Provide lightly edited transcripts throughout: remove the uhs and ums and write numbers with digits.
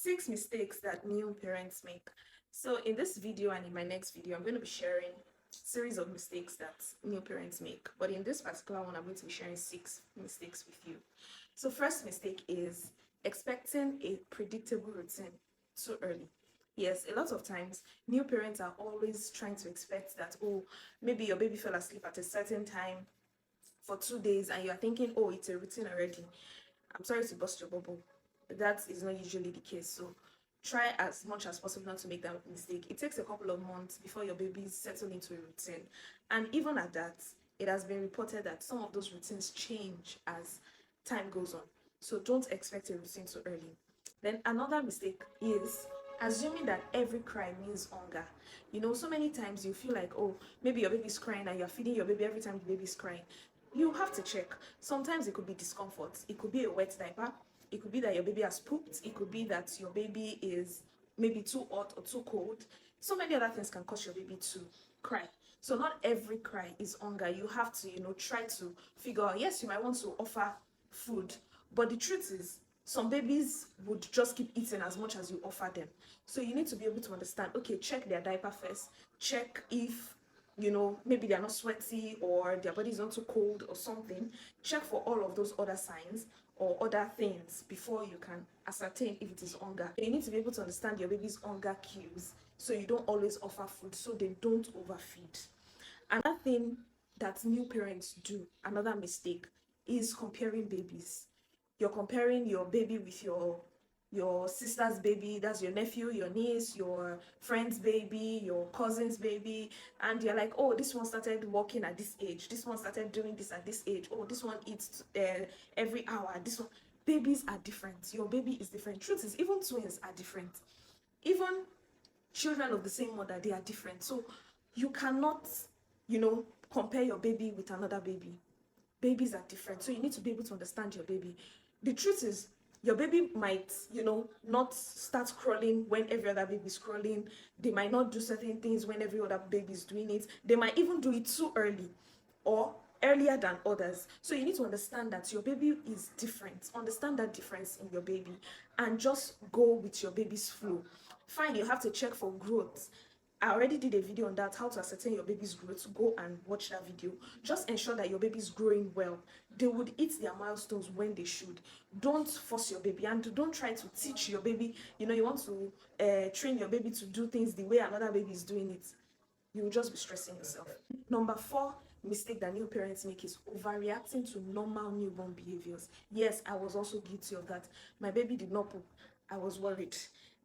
6 mistakes that new parents make. So in this video and in my next video, I'm going to be sharing series of mistakes that new parents make. But in this particular one, I'm going to be sharing 6 mistakes with you. So first mistake is expecting a predictable routine too early. Yes, a lot of times new parents are always trying to expect that, oh, maybe your baby fell asleep at a certain time for 2 days and you're thinking, oh, it's a routine already. I'm sorry to bust your bubble. That is not usually the case. So try as much as possible not to make that mistake. It takes a couple of months before your babies settle into a routine. And even at that, it has been reported that some of those routines change as time goes on. So don't expect a routine too early. Then another mistake is assuming that every cry means hunger. So many times you feel like, oh, maybe your baby's crying and you're feeding your baby every time the baby's crying. You have to check. Sometimes it could be discomfort. It could be a wet diaper. It could be that your baby has pooped. It could be that your baby is maybe too hot or too cold. So many other things can cause your baby to cry. So not every cry is hunger. You have to, try to figure out, yes, you might want to offer food, but the truth is some babies would just keep eating as much as you offer them. So you need to be able to understand, okay, check their diaper first. Check if maybe they're not sweaty or their body is not too cold or something. Check for all of those other signs or other things before you can ascertain if it is hunger. You need to be able to understand your baby's hunger cues so you don't always offer food so they don't overfeed. Another thing that new parents do, another mistake, is comparing babies. You're comparing your baby with your sister's baby, that's your nephew, your niece, your friend's baby, your cousin's baby, and you're like, oh, this one started walking at this age, this one started doing this at this age, oh, this one eats every hour, this one. Babies are different. Your baby is different. Truth is, even twins are different. Even children of the same mother, they are different. So you cannot, compare your baby with another baby. Babies are different, so you need to be able to understand your baby. The truth is, your baby might, not start crawling when every other baby is crawling. They might not do certain things when every other baby is doing it. They might even do it too early or earlier than others. So you need to understand that your baby is different. Understand that difference in your baby and just go with your baby's flow. Fine, you have to check for growth. I already did a video on that, how to ascertain your baby's growth. Go and watch that video. Just ensure that your baby is growing well. They would hit their milestones when they should. Don't force your baby and don't try to teach your baby. You want to train your baby to do things the way another baby is doing it. You will just be stressing yourself. Number 4 mistake that new parents make is overreacting to normal newborn behaviors. Yes, I was also guilty of that. My baby did not poop. I was worried.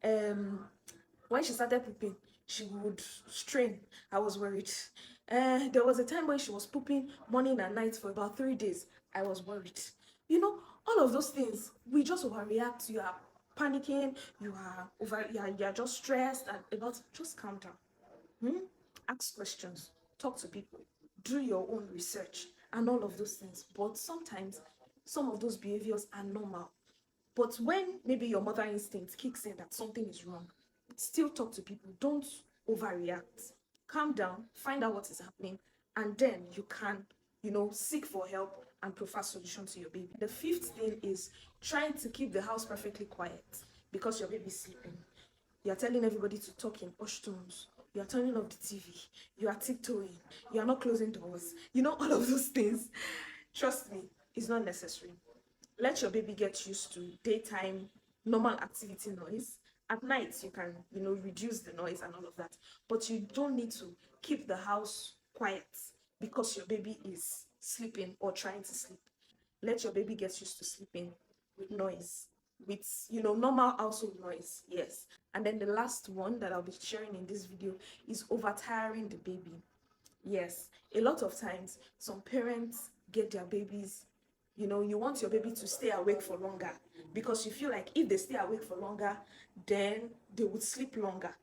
When she started pooping, she would strain. I was worried. There was a time when she was pooping morning and night for about 3 days. I was worried. All of those things, we just overreact. You are panicking, you are just stressed and about. Just calm down. Ask questions, talk to people, do your own research, and all of those things. But sometimes some of those behaviors are normal. But when maybe your mother instinct kicks in that something is wrong, still talk to people. Don't overreact. Calm down, find out what is happening, and then you can, seek for help and provide solution to your baby. The 5th thing is trying to keep the house perfectly quiet because your baby is sleeping. You are telling everybody to talk in hushed tones. You are turning off the TV. You are tiptoeing. You are not closing doors. All of those things. Trust me, it's not necessary. Let your baby get used to daytime normal activity noise. At night, you can, reduce the noise and all of that. But you don't need to keep the house quiet because your baby is sleeping or trying to sleep. Let your baby get used to sleeping with noise, with normal household noise. Yes. And then the last one that I'll be sharing in this video is over tiring the baby. Yes, a lot of times some parents get their babies, you want your baby to stay awake for longer because you feel like if they stay awake for longer, then they would sleep longer.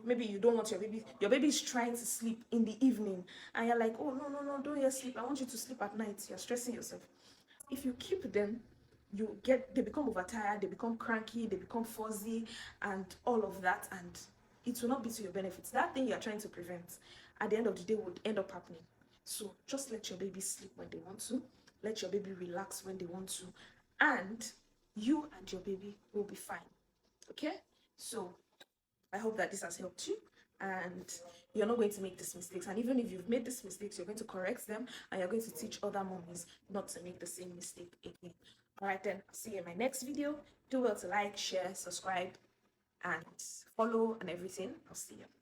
Maybe you don't want your baby is trying to sleep in the evening and you're like, oh, no, no, no, don't yet sleep. I want you to sleep at night. You're stressing yourself. If you keep them, they become overtired, they become cranky, they become fuzzy and all of that, and it will not be to your benefit. That thing you're trying to prevent at the end of the day would end up happening. So just let your baby sleep when they want to, let your baby relax when they want to, and you and your baby will be fine. Okay, so I hope that this has helped you and you're not going to make these mistakes. And even if you've made these mistakes, you're going to correct them and you're going to teach other mommies not to make the same mistake again. All right, then, I'll see you in my next video. Do well to like, share, subscribe, and follow and everything. I'll see you.